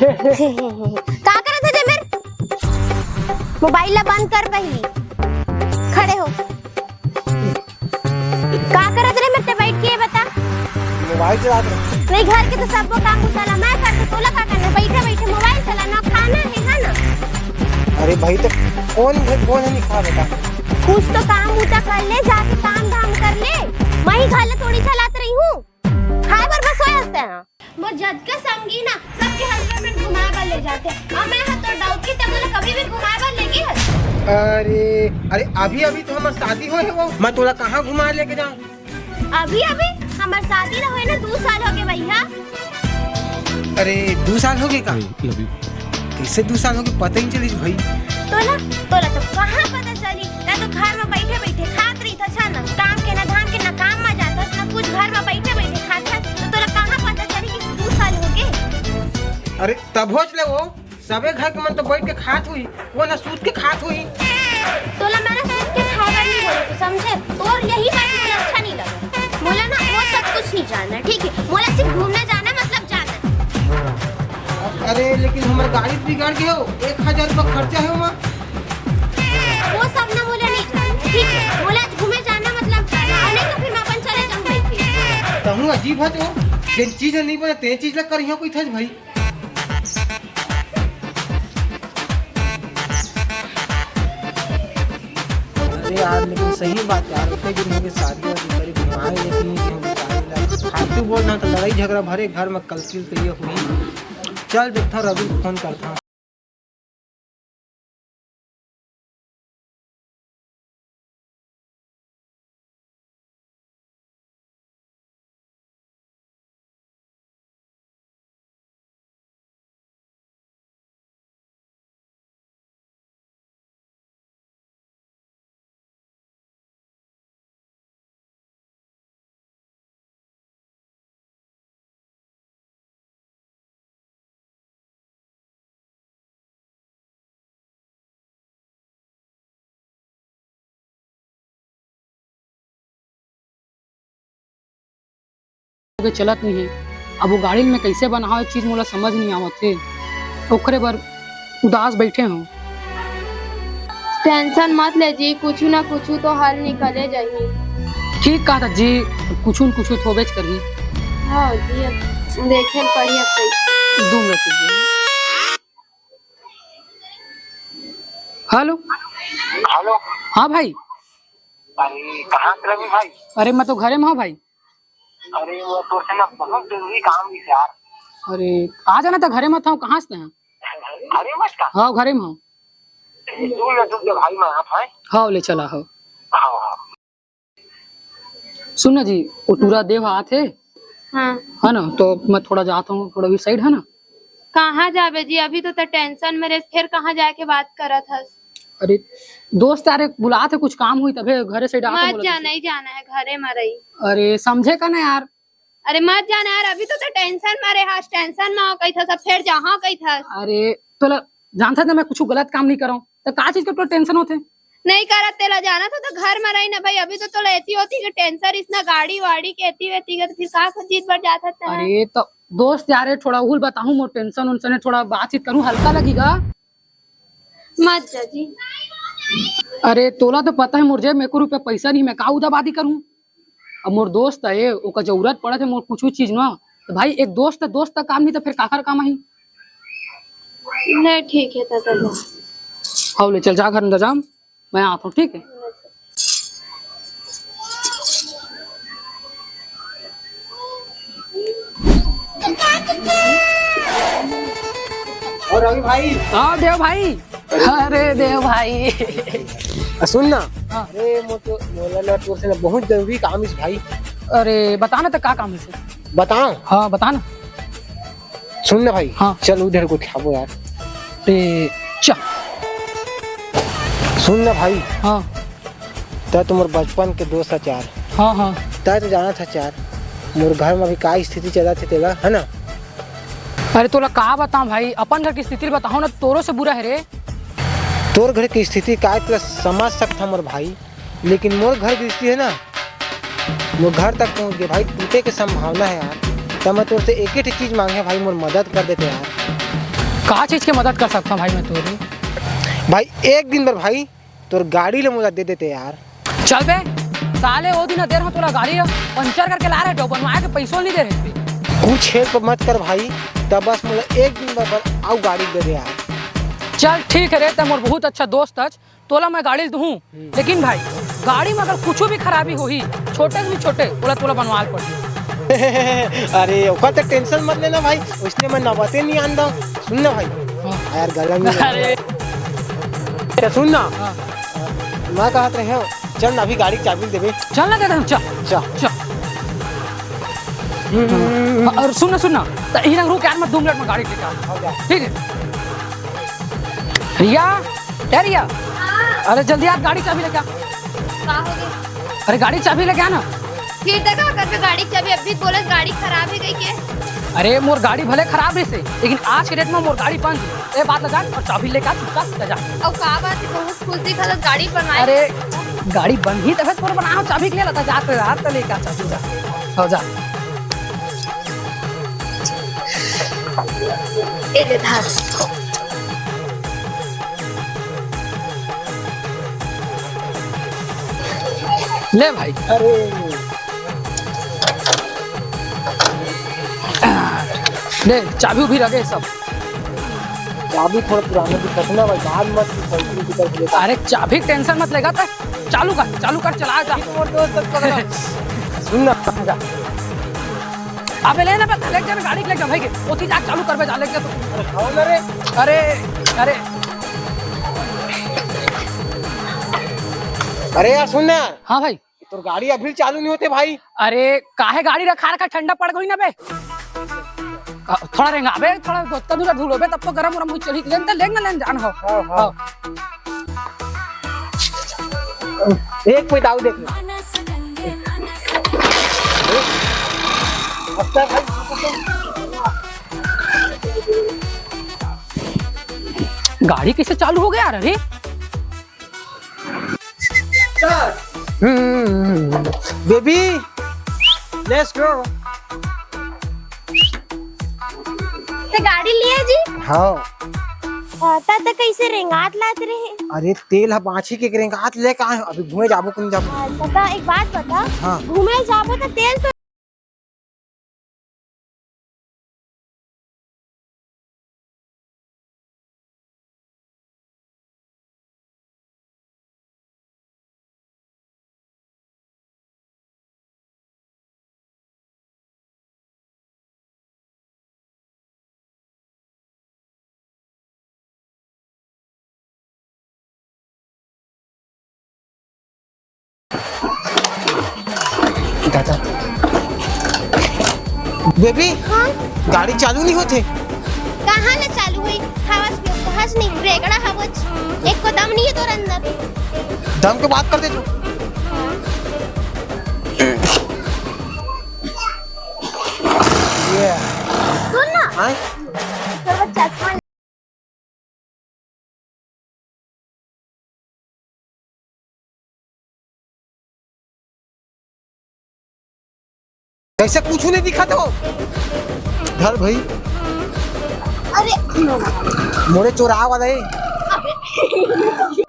का करत है जमीर? मोबाइल ला बंद कर पहली, खड़े हो। का करत रे मेरे बैठ के बता। मोबाइल चला रहे नहीं, घर के तो सब काम उताला मैं करते, तोला का करना? बैठे बैठे मोबाइल चलाना, खाना है ना। अरे भाई तो कौन नहीं खा बेटा। कुछ तो काम उता कर ले, जाके काम धाम कर ले। मैं ही घर थोड़ी चलात रही हूँ, खाए पर बस सोए हंसते हैं। वो जद के संगी ना सबके हस्बैंड में घुमाए बर ले जाते, और मैं तो डाउट की तब कभी भी घुमाए बर लेगी है। अरे अभी तो हमारी शादी हो है, वो मैं तोला कहाँ घुमा लेके जाऊँ? अभी हमारी शादी ना हुए ना 2 साल हो गए भैया। अरे 2 साल हो गए का? कैसे 2 साल हो गए पता ही नहीं चली भाई। तोला तो कहाँ पता चली? मैं तो घर में बैठे बैठे खात रही था, अच्छा ना काम के ना धाम के ना काम में जाता ना कुछ, घर में बैठे बैठे खाता। तो तोला कहाँ पता चली कि 2 साल हो गए? अरे तब हो चले वो सबे घर के मन तो बैठ के खात हुई, वो ना सूत के खात हुई। तोला मैंने सूत के खाएगा नहीं बोले तो समझे, और यही बात मुझे अच्छा नहीं लगा। बोला ना वो सब कुछ नहीं जानना, ठीक है? बोला सिर्फ घूमने जाना मतलब जाना। अरे लेकिन हमारी गाड़ी बिगाड़ गई हो, 1000 रुपया खर्चा है वहाँ। वो सब ना बोला नहीं जानना, ठीक है? बोला घूमे जाना मतलब जाना, और नहीं तो फिर मैं अपन चले जाऊंगी। तहु अजीब है तो जिन चीज नहीं बने ते चीज लग कर यहाँ कोई था भाई। अरे यार लेकिन सही बात यार, इतने दिन हो गए शादी वादी घुमाए लेकिन फालतू बोलना तो लड़ाई झगड़ा भरे घर में कल की तो ये हुई। चल देखता रवि को फोन करता हूँ। चलत नहीं है, अब वो गाड़ी में कैसे बनाओ चीज मोला समझ नहीं आवत थे, ओकरे बर उदास बैठे हूँ। टेंशन मत ले जी, कुछ ना कुछ तो हल निकले जाही। ठीक कहा था जी, कुछ न कुछ तो बेच करी। हाँ जी, अब देखे पड़ी अब दो मिनट। Hello hello. हाँ भाई। अरे कहाँ से रवि भाई? अरे मैं तो घरे में हूँ भाई। अरे वो तो से ना बहुत जरूरी काम है यार। अरे आ जाना था, घरे में था। कहाँ से हैं? अरे मत का। हाँ घरे में हूँ। तू भाई मैं आप है। हाँ ले चला हो। हाँ सुन जी, वो टूरा देव आते हाँ है ना, तो मैं थोड़ा जाता हूँ, थोड़ा इस साइड है ना। कहाँ जावे जी? अभी तो टेंशन में रहे, फिर कहाँ जाके बात करत हस? अरे दोस्त यार बुला थे, कुछ काम हुई तभी घरे से डाटा मत जाना ही जाना है, घरे में रही। अरे समझे का ना यार। अरे मत जाना यार, अभी तो टेंशन में रहे। हाँ टेंशन में कही था सब, फिर जहाँ कही था। अरे तो जानता था मैं कुछ गलत काम नहीं कर रहा हूँ, तो का चीज का टेंशन होते नहीं करा तेला जाना था तो घर में रही ना भाई। अभी तो लेती होती कि टेंशन इतना गाड़ी वाड़ी के एती वेती के, तो फिर का चीज बढ़ जाता था। अरे तो दोस्त यार थोड़ा उल बताऊं, मोर टेंशन उनसे थोड़ा बातचीत करूं, हल्का लगेगा। मत जा जी। अरे तोला तो पता है मोर जेब में 1 रुपया पैसा नहीं, मैं का उदाबादी करूं। अब मोर दोस्त है, ओका जरूरत पड़े थे मोर कुछ चीज ना, तो भाई एक दोस्त का काम नहीं तो फिर काकर काम आई। नहीं ठीक है तो हाँ ले चल, जा घर अंदर जा, मैं आता हूँ, ठीक है। और रवि भाई। हाँ देव भाई। अरे देव भाई सुन ना। हाँ। अरे मोतो मोला तोर से ना बहुत जरूरी काम है भाई। अरे बताना तो का काम है से? बताओ। हाँ बताना। सुन ना भाई। हाँ। चल उधर को खाबो यार। चा सुन ना भाई। हाँ तय तुम्हारे बचपन के दोस्त चार। हाँ हाँ तय तो जाना था चार, मोर घर में अभी का स्थिति चला थे तेरा है ना। अरे तोला का बताऊं भाई, अपन घर की स्थिति बताओ ना, तोरो से बुरा है रे। तोर घर की स्थिति का तो समझ सकता मोर भाई, लेकिन मोर घर की स्थिति है ना, वो घर तक पहुंच गए भाई, टूटे की संभावना है यार। तो मैं तोर से एक ही चीज मांगे भाई, मोर मदद कर देते यार। का चीज की मदद कर सकता हूँ भाई मैं तेरी? भाई एक दिन भर भाई तोर गाड़ी ले मुझे दे देते यार। चल बे साले वो दिन देर हो तोला गाड़ी पंचर करके ला रहे, बनवाए के पैसों नहीं दे रहे। कुछ हेल्प मत कर भाई, तब बस मुझे एक दिन भर आओ गाड़ी दे दे यार। चल ठीक है रे, तुम मोर बहुत अच्छा दोस्त है, तोला मैं गाड़ी दूँ, लेकिन भाई गाड़ी में अगर कुछ भी खराबी हुई, छोटे से भी छोटे तोला बनवा पड़ी। अरे ओका तो टेंशन मत लेना भाई, उसने मैं नवाते नहीं आंदा। सुन ना भाई यार गला में अरे सुन ना मैं कहत रहे हो चल ना अभी गाड़ी की चाबी देबे। चल ना दे चल चल चल। और सुन ना तो इधर रुक यार, मैं 2 मिनट में गाड़ी लेके आता, ठीक है? रिया क्या रिया? अरे जल्दी यार गाड़ी चाबी लेके आ। अरे गाड़ी चाबी लेके आ ना। फिर तक कर गाड़ी चाबी अभी बोले गाड़ी खराब है गई के। अरे मोर गाड़ी भले खराब है से, लेकिन आज के डेट में मोर गाड़ी बंद है। ए बात लगा और चाबी लेके आ चुपचाप जा। और का बात है बहुत खुश दिखा तो गाड़ी बनवाए। अरे गाड़ी बंद ही तब तोर बनाओ, चाबी के लिए लता जाते रात तो लेके आ चाबी जा। हो जा ए ले धार। ले भाई। अरे ले चाबी भी लगे सब। चाबी थोड़ा पुराना दिखत ना भाई, बाद मत पैसे निकल के। अरे चाबी टेंशन मत लेगा, तो चालू कर चला जा। सुन ना अबे लेना पे लेके जा गाड़ी लेके जा भाई के ओती जा चालू करबे जा लेके तो। आओ ना रे। अरे अरे अरे यार सुन ना। हाँ भाई। तो गाड़ी अभी चालू नहीं होते भाई। अरे काहे गाड़ी रखा ठंडा पड़ गई ना बे, थोड़ा रहेगा बे, थोड़ा दोस्ता दूर धूल बे, तब तो गरम गरम चली लेन तो लेन जान हो। हाँ। एक मिनट आओ देख लो। गाड़ी कैसे चालू हो गया यार? अरे बेबी लेट्स गो। तो गाड़ी लिया जी? हाँ। आता तो कैसे रेंगात लात रहे? अरे तेल है बाछी के रेंगात लेके आए, अभी घूमे जाबो कहीं जाबो। अच्छा एक बात बता। हाँ। घूमे जाबो तो तेल तो बेबी हाँ गाड़ी चालू नहीं होते। कहाँ ना चालू हुई? हवस बहस नहीं रेगड़ा हवस, एक को दम नहीं है तोर अंदर। दम के बात कर दे तू। सुन ना हाँ? तोर वो चश्मा कैसे कुछ नहीं दिखा तो घर भाई। अरे मोरे चोरा वाला है। अबे